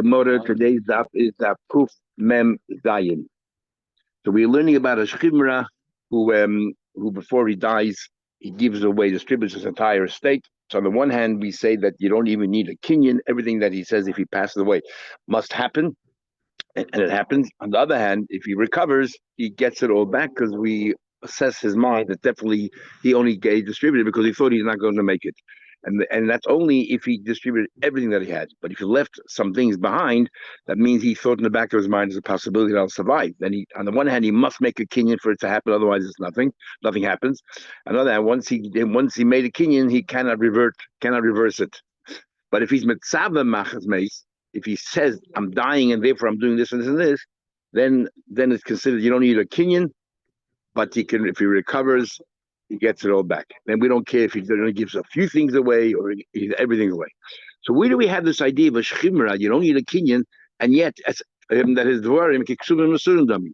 Gemara, today's daf is daf Kuf Mem Zayin. So we're learning about a Shchimra who before he dies, he gives away, distributes his entire estate. So on the one hand, we say that you don't even need a kinyan. Everything that he says if he passes away must happen, and it happens. On the other hand, if he recovers, he gets it all back because we assess his mind that definitely he only distributed because he thought he's not going to make it. And that's only if he distributed everything that he had. But if he left some things behind, that means he thought in the back of his mind there's a possibility that I'll survive. Then he, on the one hand, he must make a kinyan for it to happen, otherwise it's nothing. Nothing happens. On the other hand, once he made a kinyan, he cannot reverse it. But if he's mitzvah machas meis, if he says I'm dying and therefore I'm doing this and this and this, then it's considered you don't need a kinyan, but he can, if he recovers, he gets it all back. Then we don't care if he only gives a few things away or he gives everything away. So where do we have this idea of a shchimra? You don't need a kinyan, and yet that his dvarim kiksuvim mesurindami.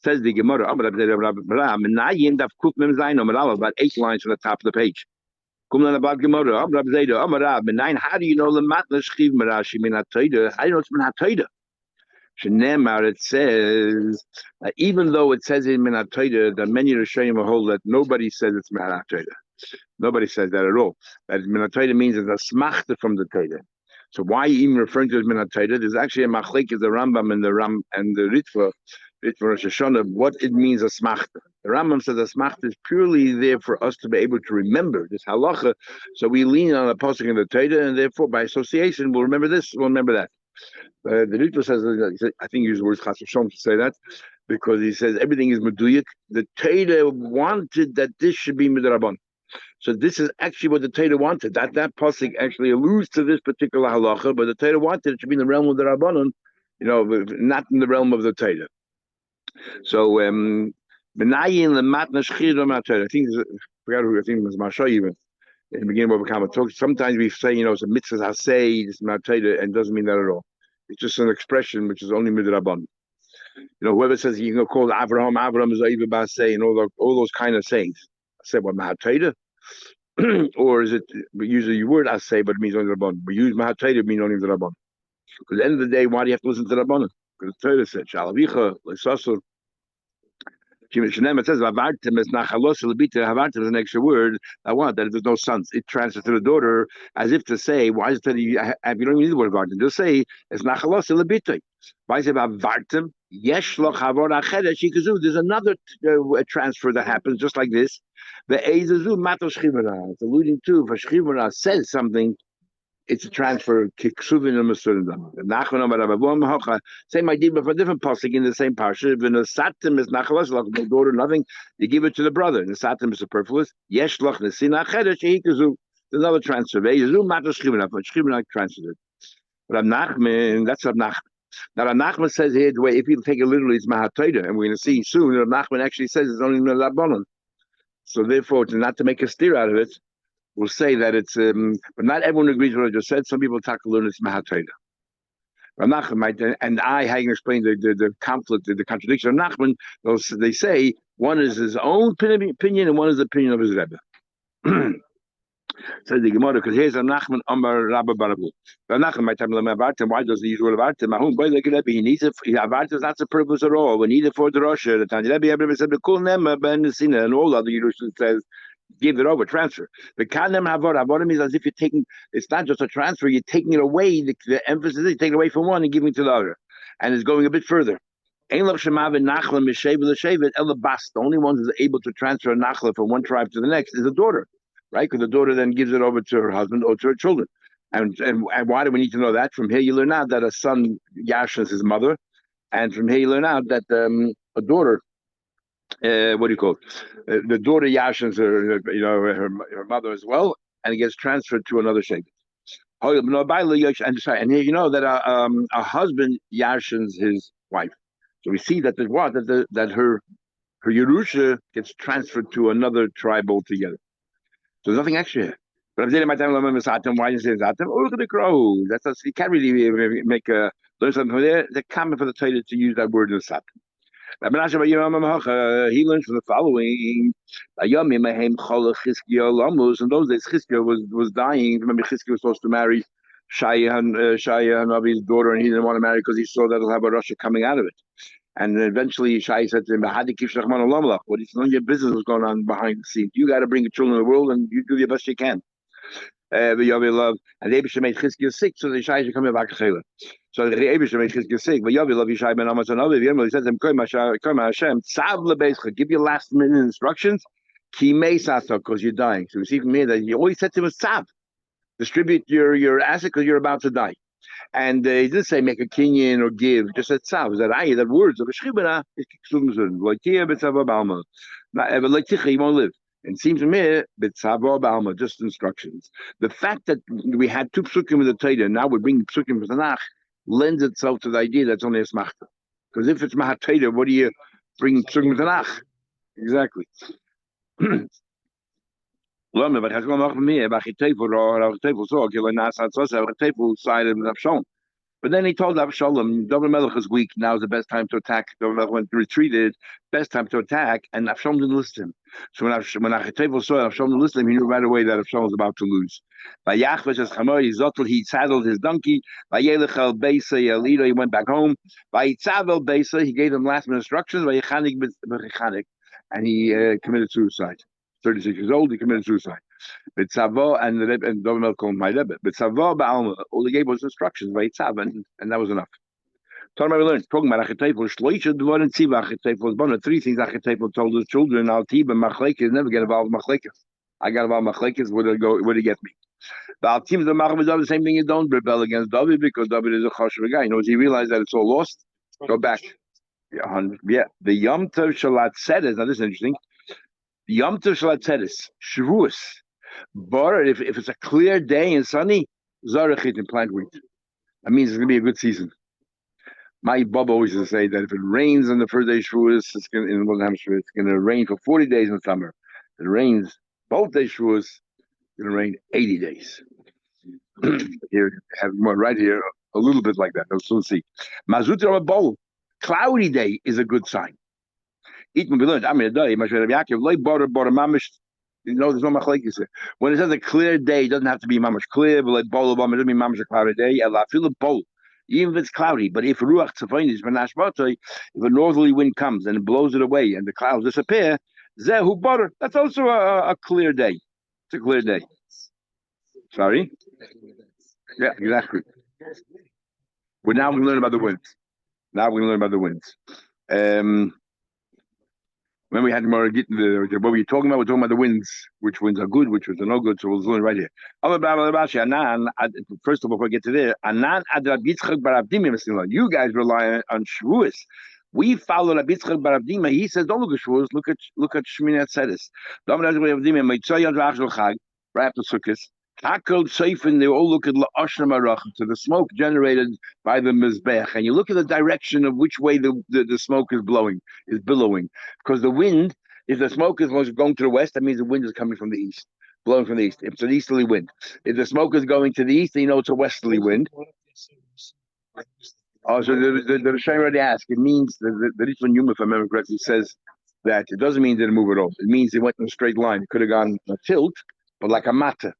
Says the Gemara, about 8 lines from the top of the page. How do you know the matna shchimra? How do you know it's min Shenemar, it says, even though it says in Minat Torah that many Rishonim hold that nobody says it's Minat Torah. Nobody says that at all. That Minat Torah means it's a smachta from the Torah. So why even referring to it as Minat Torah? There's actually a machlek of the Rambam and the Ritva Rosh Hashanah, what it means a smachta. The Rambam says a smachta is purely there for us to be able to remember this halacha. So we lean on a pasuk in the Torah, and therefore by association we'll remember this, we'll remember that. The Ritva says, I think he used the words chas v'shalom to say that, because he says everything is meduyik. The Torah wanted that this should be midrabban. So this is actually what the Torah wanted. That pasuk actually alludes to this particular halacha, but the Torah wanted it to be in the realm of the Rabbanon, not in the realm of the Torah. So Benayin lemat nashchir I think I forgot who, I think it was Masha even. In the beginning of a comment talk, sometimes we say, it's a mitzvah hasei, it's not Torah, and it doesn't mean that at all. It's just an expression which is only midrabban. Whoever says you can call Avraham is Aiva Basei, and all those kind of sayings. I say, what Mahatayda? Or is it, we use the word asay, but it means only Rabban. We use Mahatayda, it means only the Rabban. Because at the end of the day, why do you have to listen to the Rabban? Because the Torah said, Shalavicha, Lesasur. It says Havartim is nachalos lebita. Havartim is an extra word. That if there's no sons, it transfers to the daughter, as if to say, why is it you don't even need the word Havartim? Just say it's nachalos lebita. Why is it about Havartim? Yesh lo chavor acheres shikazu. There's another transfer that happens just like this. The eizazu matos shchimera. It's alluding to if a shchimera says something. It's a transfer. Kiksuvin and Masurim. Same idea, but for a different pasuk in the same parsha. When the satim is nachalas, like the daughter, nothing, you give it to the brother. And the satim is superfluous. Yesh lach nesina chedesh yikazu. There's another transfer. Yezu matos shchimena, but shchimena transfers it. But Nachman, that's Rav Nachman. Now Rav Nachman says here the way if you take it literally, it's mahatayda, and we're going to see soon. Rav Nachman actually says it's only Rabbanon. So therefore, not to make a steer out of it. We'll say that it's, but not everyone agrees with what I just said. Some people talk learn it's Mahatayda. Nachman and I can explain the conflict, the contradiction of Nachman. They say one is his own opinion and one is the opinion of his Rebbe. Says the Gemara, because here's a Nachman Amar Rabba Barabu. Nachman might tell him Avartim. Why does he use word Avartim? Mahum boy like Rebbe. He needs it. Avartim is not the purpose at all. We need it for the Rosh. The Tanya Rebbe said the Kul Nema Ben Sina and all other Yerushalayim says. Give it over, transfer. The kanem havor means as if you're taking. It's not just a transfer; you're taking it away. The emphasis is you're taking it away from one and giving it to the other, and it's going a bit further. The only one who's able to transfer a nachla from one tribe to the next is the daughter, right? Because the daughter then gives it over to her husband or to her children. And why do we need to know that? From here you learn out that a son yashas his mother, and from here you learn out that a daughter. What do you call it? The daughter yashins her mother as well, and it gets transferred to another sheikh. And here you know that a husband yashins his wife. So we see that that her Yerusha gets transferred to another tribe altogether. So there's nothing extra here. But I'm saying my time, why do you say Zatem? Oh, look at the crows. You can't really make learn something from there. It's common for the Torah to use that word in the Zatem. He learns from the following. In those days, Chizkiah was dying. Remember, Chizkiah was supposed to marry Shaya Navi's daughter, and he didn't want to marry because he saw that he'll have a Russia coming out of it. And eventually Shai said to him, what is none of your business what's going on behind the scenes? You got to bring your children in the world and you do the best you can. And the Abisha made Chizkiah sick, so the Shai should come back to Chayla. So the Abisha made Chizkiah sick, but Yavi love Yishai ben Amos and Aviv. He said to him, Hashem, give your last minute instructions, Ki Meisasa, because you're dying. So we see from here that you always said to him, Tzav, distribute your asset because you're about to die. And he didn't say make a kinyan or give, just said tzav. That words of a shchibana is kiksumzun. Loitia b'tzava b'alma. But loiticha, you won't live. And it seems to me, b'tzava b'alma, just instructions. The fact that we had two psukim in the Torah, and now we're bringing psukim from Tanakh, lends itself to the idea that's only a smachta. Because if it's mahat Torah, what do you bring psukim from Tanakh? Exactly. But then he told Avshalom, David Melech is weak, now is the best time to attack. David Melech went retreated, best time to attack, and Avshalom didn't listen to him. So when Achitofel saw Avshalom didn't listen to him, he knew right away that Avshalom was about to lose. By Yachvesh as Chamor, he saddled his donkey. By Yelech el Beisa Yelida, he went back home. By Yitzav el Beisa, he gave them last minute instructions. By Yechanik, and he committed suicide. 36 years old, he committed suicide. But Savo and David Melech called my Rebbe. But Savo Ba'alma, all he gave was instructions by Yitzav, and that was enough. We learned, talking about Achitofel, Shloisha Dvorim Tziva Achitofel was one of three things Achitofel told his children, Al Tiba Machlekes, never get involved with Machlekes. I got involved with Machlekes, where to get me? The Al Tiba the Machlekes, the same thing, you don't rebel against David because David is a chashuv guy. You know, as he realized that it's all lost, go back. Yeah, the Yom Tov Shalat Sedes, now this is interesting. The Yom Tov Shalat Sedes, Shavuos. But if it's a clear day and sunny, Zarechit and plant wheat. That means it's going to be a good season. My Bubba always used to say that if it rains on the first day Shavuos, it's going in the Northern Hemisphere, it's going to rain for 40 days in the summer. If it rains both days Shavuos, it's going to rain 80 days. Here, have more right here, a little bit like that. We'll see. Mazut Bowl, cloudy day is a good sign. Eat when we learned. I mean, a day. You know, there's no machlekes here. When it says a clear day, it doesn't have to be mamash clear, but like bol, it doesn't mean mamash a cloudy day. I feel a bowl, even if it's cloudy. But if ruach tzafon is if a northerly wind comes and it blows it away and the clouds disappear, zehu butter. That's also a clear day. It's a clear day. Sorry. Yeah, exactly. We're now going to learn about the winds. When we had more what were you talking about? We're talking about the winds, which winds are good, which ones are no good. So we'll learn right here. First of all, before I get to there, you guys rely on Shavuos. We follow Rabbi Yitzchak bar Abdima. He says, don't look at Shavuos, look at Shmini Atzeres. Right after Sukkot. Hakol Seifin, they all look at La'ashna Marach, to the smoke generated by the Mizbech. And you look at the direction of which way the smoke is billowing. Because the wind, if the smoke is going to the west, that means the wind is coming from the east, blowing from the east. If it's an easterly wind. If the smoke is going to the east, then you know it's a westerly wind. Oh, so the Rishonim already asked. It means the Richmond Yuma, if I remember correctly, says that it doesn't mean it didn't move at all. It means it went in a straight line. It could have gone a tilt, but like a matzah.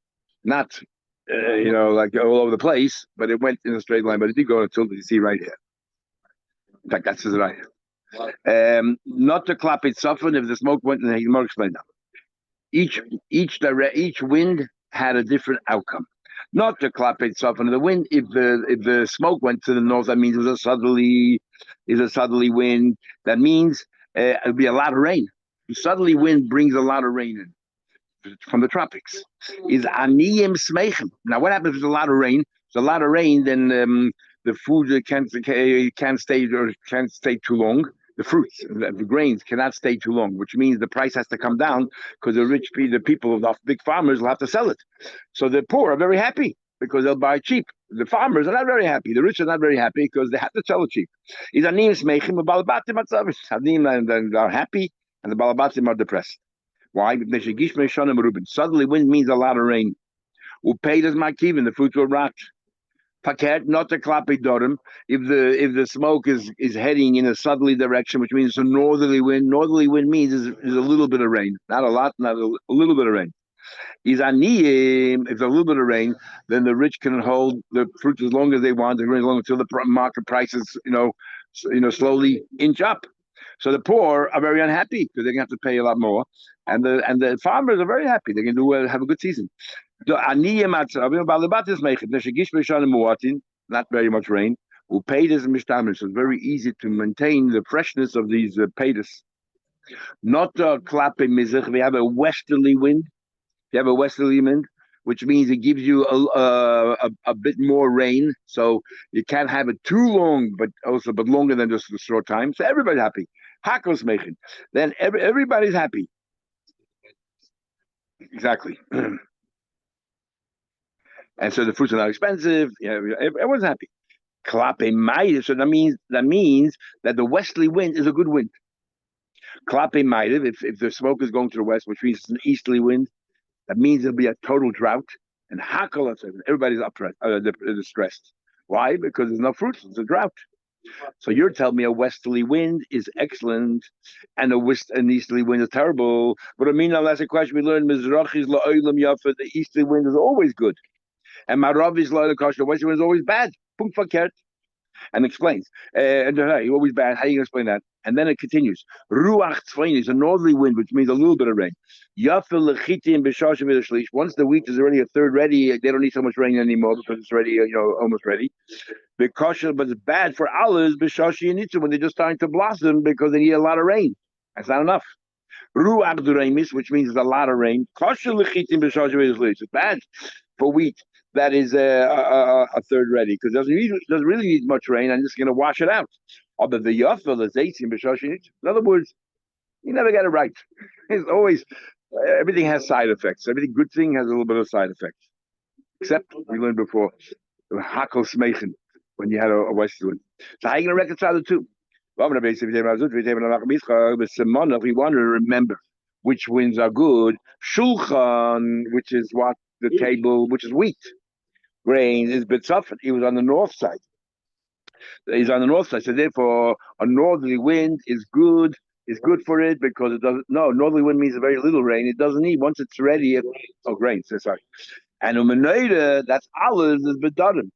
Not, like all over the place, but it went in a straight line. But it did go until you see right here. In fact, that says right here. Not to clap it soften if the smoke went, and he's more explained now. Each wind had a different outcome. Not to clap it soften the wind. If the smoke went to the north, that means it was a southerly wind. That means it'll be a lot of rain. The southerly wind brings a lot of rain in from the tropics. Is aniyim smechem. Now, what happens if there's a lot of rain? If there's a lot of rain, then the food can't stay too long. The fruits, the grains cannot stay too long, which means the price has to come down because the people of the big farmers will have to sell it. So the poor are very happy because they'll buy cheap. The farmers are not very happy. The rich are not very happy because they have to sell it cheap. Is aniyim smechem, the balabatim atzavis. Aniyim are happy and the balabatim are depressed. Why? Suddenly wind means a lot of rain. Upaid as makivin, the fruits will rot. Paket, not the klapi dorim. If the smoke is heading in a southerly direction, which means it's a northerly wind. Northerly wind means is a little bit of rain. Not a lot, not a little bit of rain. Is aniyim. If there's a little bit of rain, then the rich can hold the fruits as long as they want, and as long until the market prices, slowly inch up. So the poor are very unhappy because they have to pay a lot more, and the farmers are very happy. They can do have a good season. Not very much rain. Who paid us mishtamis. So it's very easy to maintain the freshness of these paydas. Not klape mizrach. We have a westerly wind. You have a westerly wind, which means it gives you a bit more rain. So you can't have it too long, but longer than just a short time. So everybody's happy. Hakos mechin. Then everybody's happy. Exactly. And so the fruits are not expensive. Everyone's happy. Klape maidiv. So that means that the westerly wind is a good wind. Klape maidiv. If the smoke is going to the west, which means it's an easterly wind, that means there'll be a total drought. And hakol, everybody's distressed. Why? Because there's no fruits. It's a drought. So you're telling me a westerly wind is excellent, and an easterly wind is terrible. But I mean, now that's a question we learned. Mizrachis la'olam yafa. The easterly wind is always good, and Maravis la'olam kasher. The westerly wind is always bad. Punkt verkehrt. And explains. Always bad. How do you explain that? And then it continues. Ruach tzvain is a northerly wind, which means a little bit of rain. Yafil lechitim b'shashim v'shlish. Once the wheat is already a third ready, they don't need so much rain anymore because it's already, almost ready. Because, but it's bad for olives b'shashi and when they're just starting to blossom because they need a lot of rain. That's not enough. Ruach duremis, which means there's a lot of rain. Kosher lechitim b'shashim v'shlish. It's bad for wheat that is a third ready because it doesn't really need much rain. I'm just going to wash it out. Although the yafel is 18 b'shashin. In other words, you never get it right. It's always everything has side effects. Every good thing has a little bit of side effects. Except we learned before hakol smeichin when you had a west wind. So how are you going to reconcile the two? If we want to remember which winds are good, shulchan, which is what the table, which is wheat. Grain is B'tzafet. He was on the north side. He's on the north side. So therefore, a northerly wind is good. Is good for it because it doesn't. No, northerly wind means very little rain. It doesn't need once it's ready. Grain. So sorry. And umenoida, that's olives is bedarim.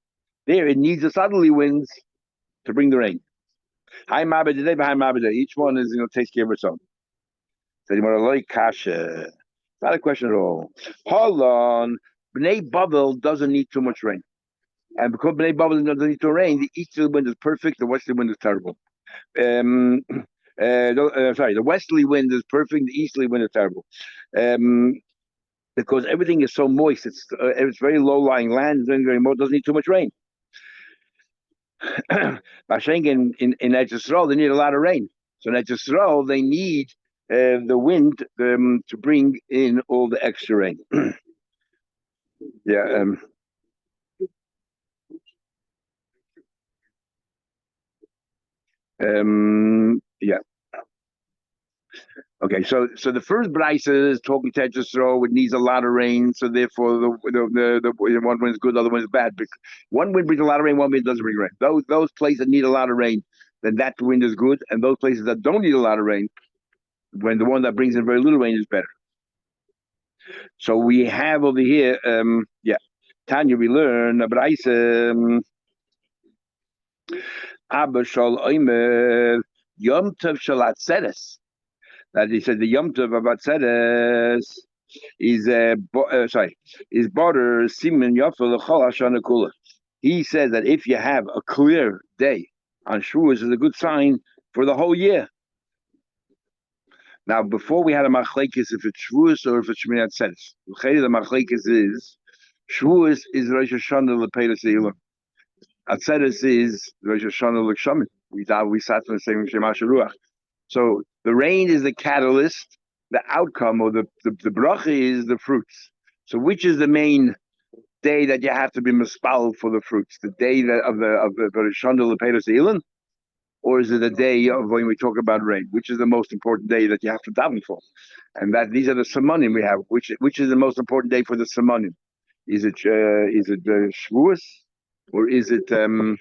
There, it needs the southerly winds to bring the rain. High mabed high mabed. Each one is takes care of its own. So you want to like kasha. It's not a question at all. Hold on. Bnei Bavel doesn't need too much rain. And because Bnei Bavel doesn't need to rain, the easterly wind is perfect, the westerly wind is terrible. The westerly wind is perfect, the easterly wind is terrible. Because everything is so moist, it's very low-lying land, doesn't need too much rain. in Eretz Yisrael, they need a lot of rain. So in Eretz Yisrael, they need the wind to bring in all the extra rain. Yeah. Yeah. Okay, so the first brisa is talking to Yisrael, it needs a lot of rain, so therefore the one wind is good, the other one is bad. One wind brings a lot of rain, one wind doesn't bring rain. Those places that need a lot of rain, then that wind is good, and those places that don't need a lot of rain, when the one that brings in very little rain is better. So we have over here, Tanya, we learn a brisa. Abba shal oimer yom tov shal atzeres. That he said the Yom Tov of Atzeres is border Simen Yafel L'Chol Hashana Kula. He says that if you have a clear day on Shavuos is a good sign for the whole year. Now, before we had a machlekes if it's Shavuos or if it's Shmini Atzeres. The machlekes is Shavuos is Rosh Hashanah L'Peiros Eilam. Atzeres is Rosh Hashanah L'Kshamin. We sat in the same Shema Sharuach. So the rain is the catalyst, the outcome, or the bracha is the fruits. So which is the main day that you have to be mispal for the fruits? The day of the Rishon Lepeiros Eilan, or is it the day of when we talk about rain? Which is the most important day that you have to daven for? And that these are the simonim we have. Which is the most important day for the simonim? Is it Shavuos, or is it what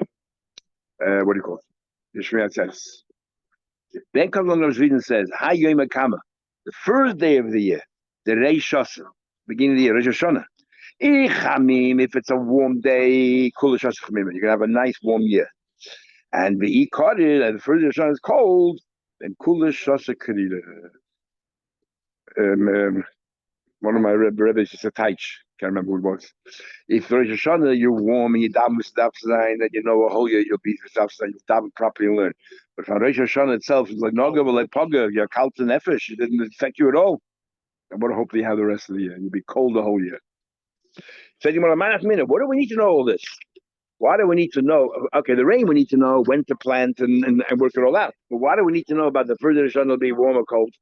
do you call it? The Shmini Atzeres. Then comes along Rosh and says, "Hay Yom HaKama," the first day of the year, the Reish Hashanah. beginning of the year, Rosh Hashanah. If it's a warm day, you're gonna have a nice warm year. And the Ikadid, and the first Rosh Hashanah is cold, then Kulish Shasa Kadida. One of my rabbis is a taich. Can't remember who it was. If Rosh Hashanah you're warm and you daven with Daf Zayin, then you know a whole year you'll be with Daf Zayin, you'll daven properly and learn. But for Rosh Hashanah itself, it's like Noga, but like Paga, you're kalt and nefesh, it didn't affect you at all. And what hopefully you have the rest of the year. You'll be cold the whole year. So what do we need to know all this? Why do we need to know? Okay, the rain we need to know when to plant and work it all out. But why do we need to know about the further Hashanah will be warm or cold?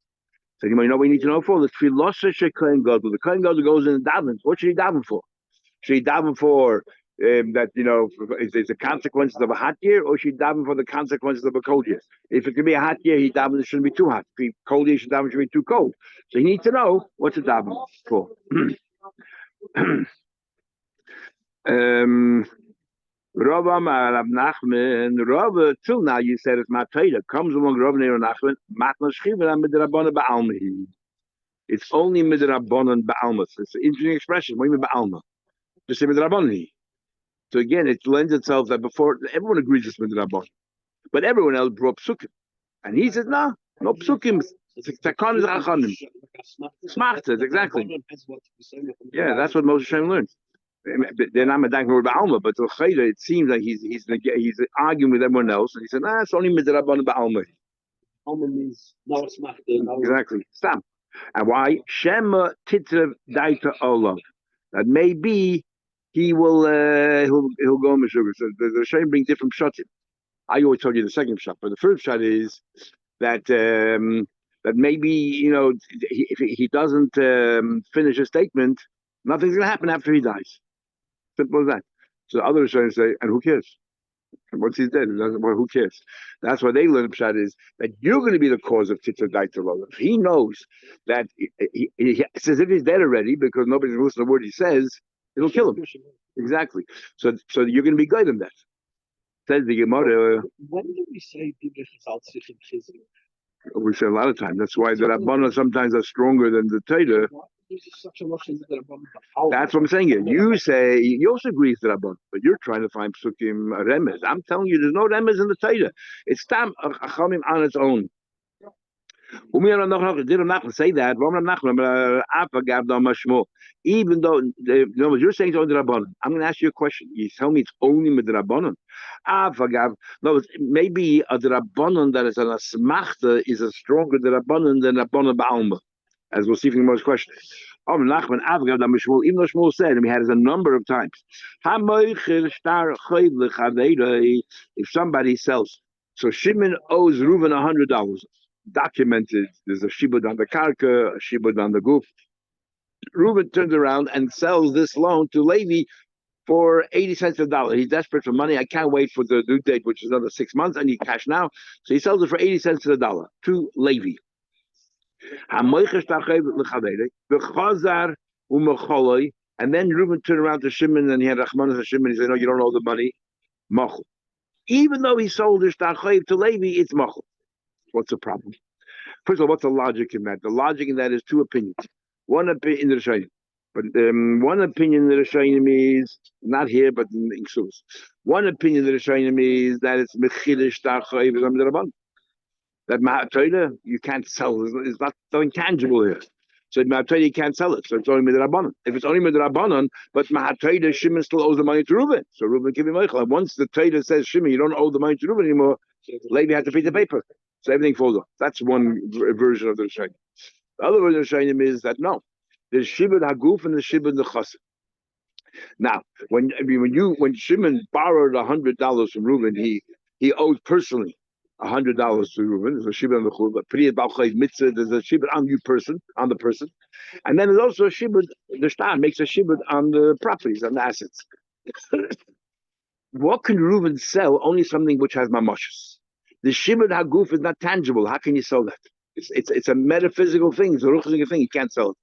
So you know what we need to know for? The philosophy Kohen Gadol. The Kohen Gadol goes in and davens. What should he daven for? Should he daven for that, is the consequences of a hot year, or should he daven for the consequences of a cold year? If it could be a hot year, he daven it shouldn't be too hot. If it's cold year, daven should be too cold. So you need to know what to daven for. Rav Rav Nachman, Rav, till now you said it's Matayda. Comes along Rav Nir Nachman, Matna Shchiva Midrabana Ba'almahi. It's only Midrabanan Ba'almas. It's an interesting expression. What do you mean Ba'alma? Just say Midrabanahi. So again, it lends itself that before everyone agrees it's Midrabanan. But everyone else brought Psukim. And he said, no Psukim. It's Takan is Achanim. Smachtas, exactly. Yeah, that's what Moshe Shem learned. They're not medayik word ba'alma, but to Chayda, it seems like he's arguing with everyone else, and he said, it's only midrabban ba'alma. Alma means no smachta. Exactly. Stop. And why? Shema titrev daita olav. That maybe he'll go mishuga. So the Shem bring different shots in. I always told you the second shot, but the first shot is that that maybe if he doesn't finish a statement, nothing's going to happen after he dies. Simple as that. So others trying to say, and who cares? Once he's dead, well, who cares? That's why they learn Pshat is that you're going to be the cause of Titza Daitalola. If he knows that it's as if he's dead already because nobody's listening to the word he says, it'll kill him. Exactly. So you're going to be good in that. Says the Gemara. When do we say Divrei Chazal Tzichin Chizik? We say a lot of times. That's why the Rabbana sometimes are stronger than the Torah. That's what I'm saying here. You say, you also agree with the Rabbana, but you're trying to find Psukim Remez. I'm telling you, there's no Remez in the Torah. It's Tam Achamim on its own. Did not say that. Even though you're saying it's only the Rabbanon, I'm going to ask you a question. You tell me it's only with the Rabbanon. No, maybe a Rabbanon that is an asmachta is a stronger Rabbanon than Rabbanon Ba'alma, as we'll see from the most question. Even though Shmuel said, and he had it a number of times, if somebody sells, so Shimon owes Reuven $100. Documented. There's a shibud on the karka, a shibud on the goof. Reuben turns around and sells this loan to Levi for 80 cents a dollar. He's desperate for money. I can't wait for the due date, which is another 6 months. I need cash now. So he sells it for 80 cents a dollar to Levi. And then Reuben turned around to Shimon and he had Rachmanas to Shimon. He said, no, you don't owe the money. Machul. Even though he sold his Tachayv to Levi, it's Machul. What's the problem? First of all, what's the logic in that? The logic in that is two opinions. One opinion in the Rishonim, but one opinion in the Rishonim is not here, but in Ksuvos. One opinion in the Rishonim is that it's mechidish tachayiv rabban. That ma'atayla you can't sell. It's not something tangible here. So ma'atayla you can't sell it. So it's only midrabanan. If it's only midrabanan, but ma'atayla Shimon still owes the money to Reuben. So Reuben give him Michael. Once the Torah says Shimon, you don't owe the money to Reuben anymore. Levi had to pay the paper. So everything falls off. That's one version of the Rishonim. The other version of the Rishonim is that no, there's Shibud Haguf and there's Shibud Nechasim. Now, when Shimon borrowed $100 from Reuben, he owed personally $100 to Reuben. There's a Shibud on the Chul, but Priya Balchayv Mitzvah, there's a Shibud on the person. And then there's also a Shibud, the Shtar makes a Shibud on the properties, on the assets. What can Reuben sell? Only something which has mamashus. The shibud haguf is not tangible. How can you sell that? It's a metaphysical thing. It's a ruchzic thing. You can't sell it.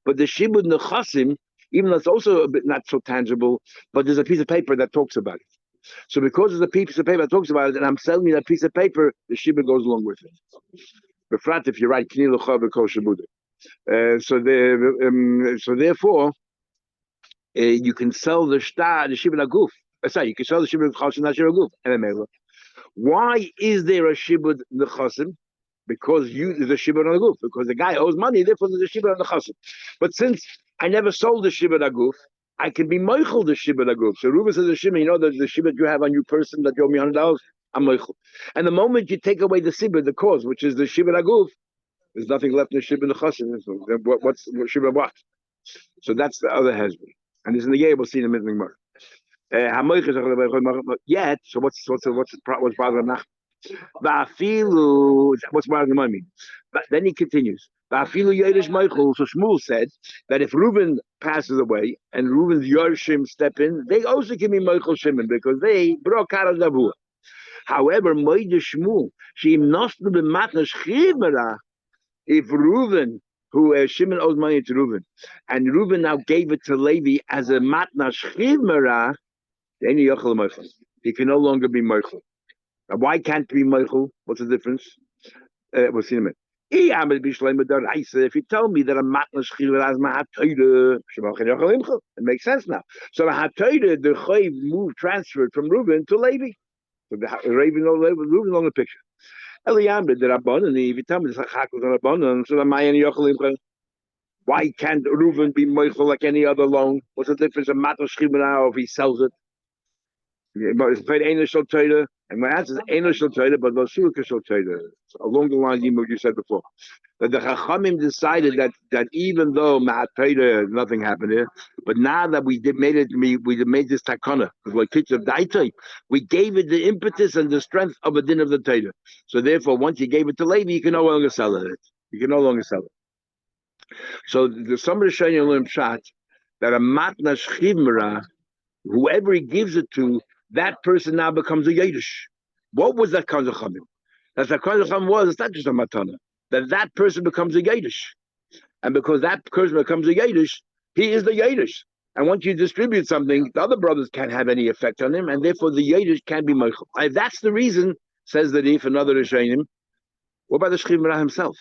But the shibud nechasim, even though it's also a bit not so tangible, but there's a piece of paper that talks about it. So because there's a piece of paper that talks about it, and I'm selling you that piece of paper, the shibud goes along with it. Befrat, if you're right, kni l'cha v'kol shibudim. So therefore, you can sell the shibud aguf. Sorry, you can sell the shibud chasim, not shibud aguf. Why is there a shibud nechasim? Because there's a shibud on the goof. Because the guy owes money, therefore there's a shibud on the chasim. But since I never sold the shibud aguf, I can be moichel the shibud aguf. So Reuben says the shibud, the shibud you have on your person that you owe me $100, I'm moichel. And the moment you take away the shibud, the cause, which is the shibud aguf, there's nothing left in the shibud the chasim. So what's shibud what? So that's the other husband. And this is in the Yeh, we'll see in a minute more. Yet, so what's bothering Nach? What's bothering the money? But then he continues. So Shmuel said that if Reuben passes away and Reuben's Yorshim step in, they also can be Michael Shimon because they broke out of the. However, Moide Shmuel, she must be matnash chivera. If Reuben, who Shimon owes money to Reuben, and Reuben now gave it to Levi as a matnash chivera, then he can no longer be Michael. Now, why can't he be Michael? What's the difference? We'll see in a minute. If you tell me that a matnas chivera as it makes sense now. So the hatoyde, the chayiv transferred from Reuben to Levi. So Reuben on the picture. Eliyamid the Rabbanan. If you tell me the chak was on Rabbanan, so why can't Reuben be Michael like any other loan? What's the difference of matnas chivera if he sells it? It's paid initial trader, and my answer is initial trader, but no shulkishal trader. Along the lines of what you said before, that the Chachamim decided that even though Ma'at trader nothing happened here, but now that we made this takana, like teach of Daitai, we gave it the impetus and the strength of a din of the trader. So therefore, once you gave it to Levi, you can no longer sell it. You can no longer sell it. So the somebody showing you shot that a matna shchivmera, whoever he gives it to, that person now becomes a Yiddish. What was that kind of chamim? That kind of chamim was, it's not just a matana. That person becomes a Yiddish. And because that person becomes a Yiddish, he is the Yiddish. And once you distribute something, the other brothers can't have any effect on him, and therefore the Yiddish can be Meichel. If that's the reason, says the Rif, another Rishonim, what about the Shchivra himself?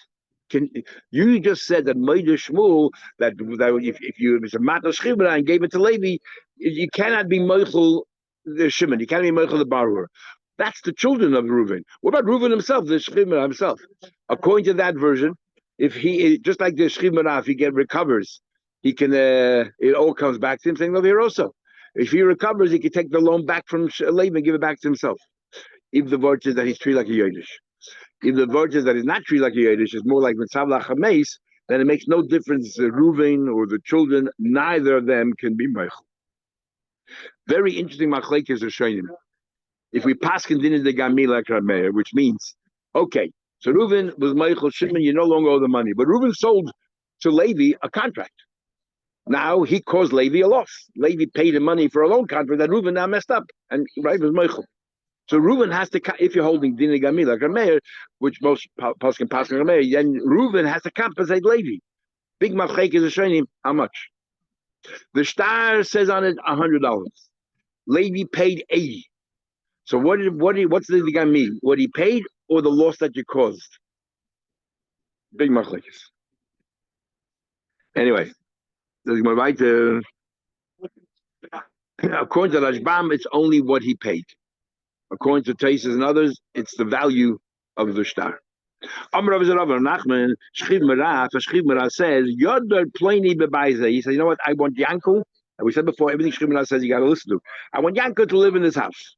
You just said that Moide Shmuel, that if it's a matter Shchivra and gave it to Levi, you cannot be Meichel the Shimon. You can't be Meichel the Barur. That's the children of Reuven. What about Reuven himself, the Shchivra himself? According to that version, if he just like the Shchivra, if he recovers, he can. It all comes back to him. Saying over here also, if he recovers, he can take the loan back from Levi and give it back to himself. If the word is that he's treated like a Yiddish. If the word is that he's not treated like a Yiddish, is more like Mitzav Lachameis, then it makes no difference. Reuven or the children, neither of them can be Meichel. Very interesting machlekes are showing. If we pass continue the Gamila Krameir, which means, okay, so Reuven was Meichel Shimon, you no longer owe the money. But Reuven sold to Levi a contract. Now he caused Levi a loss. Levi paid him money for a loan contract that Reuven now messed up. And right was Meichel. So Reuven has to, if you're holding Dina Gamila Krameir, which most Paskin Krameir, then Reuven has to compensate Levi. Big machlekes is showing him how much. The star says on it $100. Levi paid 80. So what's the guy mean? What he paid or the loss that you caused? Big machlekes. Anyway, according to Rashbam, it's only what he paid. According to Taisus and others, it's the value of the star. Amr Rav Nachman Shchiv says Yodar Pliny Bebaisa. He says, you know what? I want Yanko. And we said before, everything Shchiv Merah says you got to listen to. I want Yanko to live in this house.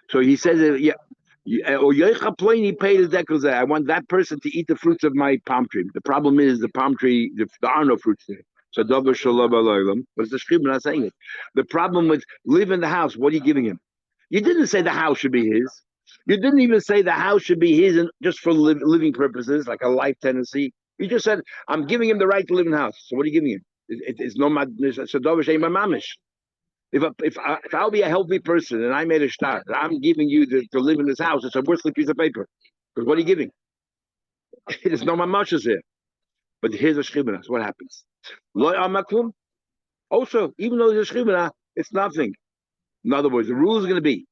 So he says, or Yoicha Pliny paid his decals. I want that person to eat the fruits of my palm tree. The problem is the palm tree, there are no fruits there. So Dover Shalom Aloylam. But it's the Shchiv Merah saying it. The problem with live in the house, what are you giving him? You didn't say the house should be his. You didn't even say the house should be his and just for living purposes, like a life tenancy. You just said, I'm giving him the right to live in the house. So what are you giving him? It's no mamish. If I'll be a healthy person and I made a start, I'm giving you to live in this house, it's a worthless piece of paper. Because what are you giving? There's no mamashas here. But here's a shchibana. So what happens? Also, even though there's a shchibana, it's nothing. In other words, the rule is going to be,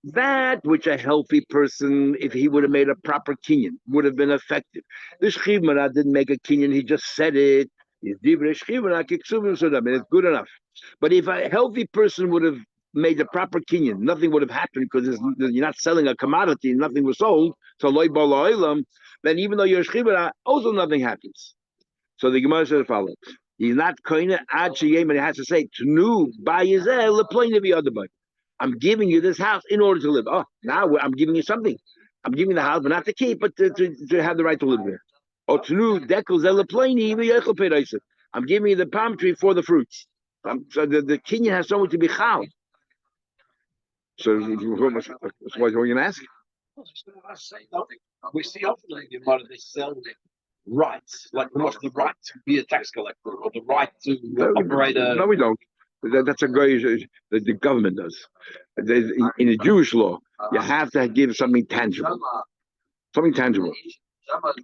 That which a healthy person, if he would have made a proper kinyan, would have been effective. The Shchivmana didn't make a kinyan, he just said it. It's good enough. But if a healthy person would have made a proper kinyan, nothing would have happened because you're not selling a commodity, nothing was sold. So then even though you're a Shchivmana, also nothing happens. So the Gemara says the following. He's not koine ad sheyem, and he has to say, Tnu bayizel leplain the other body. I'm giving you this house in order to live. Oh, now I'm giving you something. I'm giving you the house, but not to keep, but to have the right to live there. Or Tnu dekel zel leplaini v'yechel peiraisa. I'm giving you the palm tree for the fruits. So the kinyan has somewhere to be chal. So what are you going to ask? We see often in Gemara they sell rights, like the right to be a tax collector or the right to operate a. No, we don't. That's a guy the government does. In the Jewish law, you have to give something tangible. Something tangible.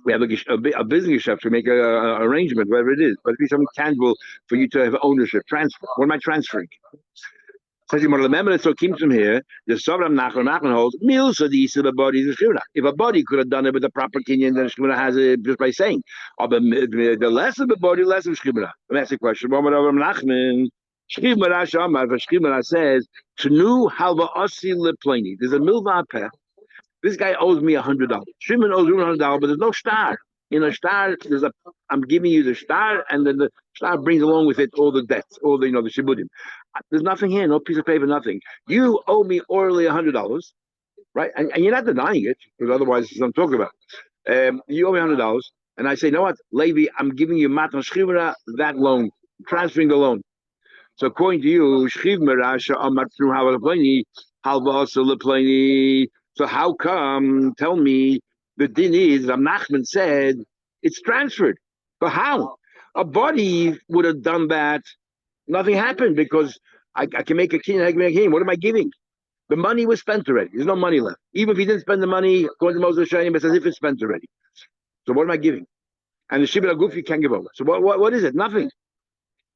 We have a business chef to make an arrangement, whatever it is, but it be something tangible for you to have ownership, transfer. What am I transferring? Says he remember so came from here. The Sobram Nachman holds milsa the body is shivna. If a body could have done it with the proper kinyan, then shivna has it just by saying. The less of the body, less of shivna. That's the question. Nachman shivna shamar. Shivna says tnu halva osi leplani. There's a milva peh. This guy owes me $100. Shimon owes me $100, but there's no star. In a star, I'm giving you the star, and then the star brings along with it all the debts, all the the shibudim. There's nothing here, no piece of paper, nothing. You owe me orally $100, right? And you're not denying it, because otherwise, it's what I'm talking about. You owe me $100, and I say, you know what, Levi, I'm giving you matan shchivra that loan, transferring the loan. So according to you, shchivra sha'amar through halva leplani. So how come? Tell me. The din is, Nachman said it's transferred. But how? A body would have done that. Nothing happened because I can make a king. I can make a king. What am I giving? The money was spent already. There's no money left. Even if he didn't spend the money, according to Moses Shayim, it's as if it's spent already. So what am I giving? And the Shibir Aguf you can't give over. So what is it? Nothing.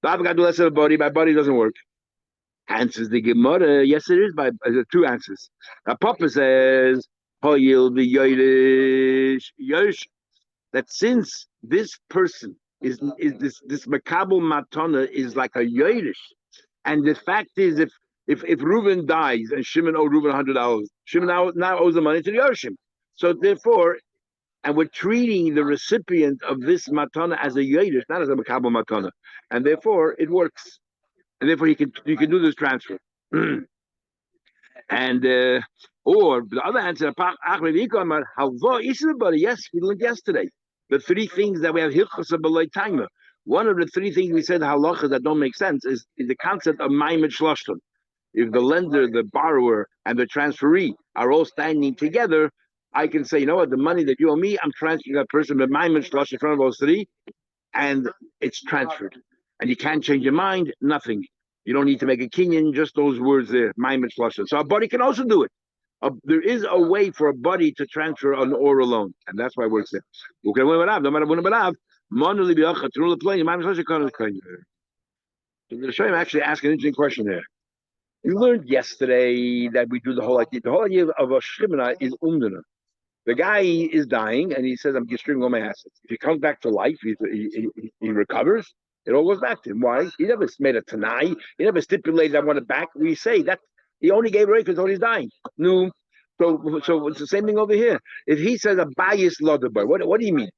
The I've got the less of the body. My body doesn't work. Answers the Gemara. Yes, it is. By two answers. Now, Papa says, "Hoyil the Yosh." That since this person is this makabel matana is like a yoidish, and the fact is, if Reuven dies and Shimon owed Reuven $100, Shimon now owes the money to the Yoshim. So therefore, and we're treating the recipient of this matana as a yoidish, not as a makabel matana, and therefore it works. And therefore you can do this transfer. And or the other answer, yes, we learned yesterday. The three things that we have timer. One of the three things we said halachas that don't make sense is the concept of maimed shloshton. If the lender, the borrower, and the transferee are all standing together, I can say, you know what, the money that you owe me, I'm transferring that person with maimed shlosh in front of those three, and it's transferred. And you can't change your mind, nothing. You don't need to make a kinyan, just those words there, maimed shlosh. So a body can also do it. There is a way for a body to transfer an or alone, and that's why it works there. No matter when the Shayim actually asked an interesting question there. We learned yesterday that we do the whole idea. The whole idea of a shchimna is umdana. The guy is dying, and he says, "I'm destroying all my assets." If he comes back to life, he recovers. It all goes back to him. Why? He never made a tanai. He never stipulated, "I want it back." We say that he only gave it away because he's dying. No. So it's the same thing over here. If he says a bias lodabar, what do you mean?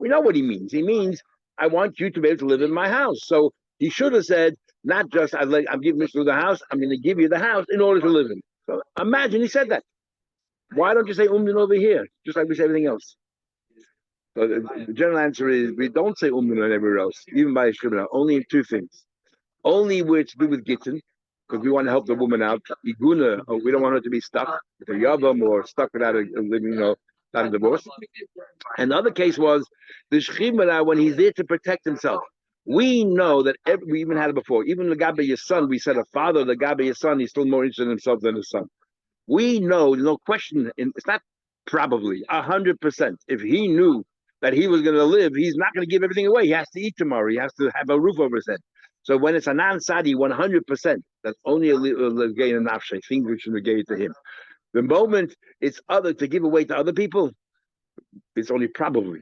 We know what he means. He means, I want you to be able to live in my house. So he should have said, not just I'm giving you the house, I'm going to give you the house in order to live in. So imagine he said that. Why don't you say umdin over here, just like we say everything else? So the general answer is we don't say umdin everywhere else, even by Shibra, only in two things. Only where it's to do with gittin, because we want to help the woman out. Iguna, we don't want her to be stuck with a yavam or stuck without a living, without a divorce. And the other case was the shchimara when he's there to protect himself. We know that we even had it before. Even the Gabi his son, we said a father, the Gabi his son, he's still more interested in himself than his son. We know, no question. It's not probably 100%. If he knew that he was going to live, he's not going to give everything away. He has to eat tomorrow. He has to have a roof over his head. So when it's a non-sadi, 100%, that's only a gain of nafshe, things which are negated to him. The moment it's other to give away to other people, it's only probably.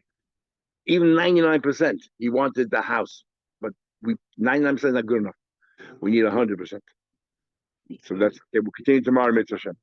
Even 99%, he wanted the house, but 99% is not good enough. We need 100%. So that's okay. We'll continue tomorrow, Mitzvah Hashem.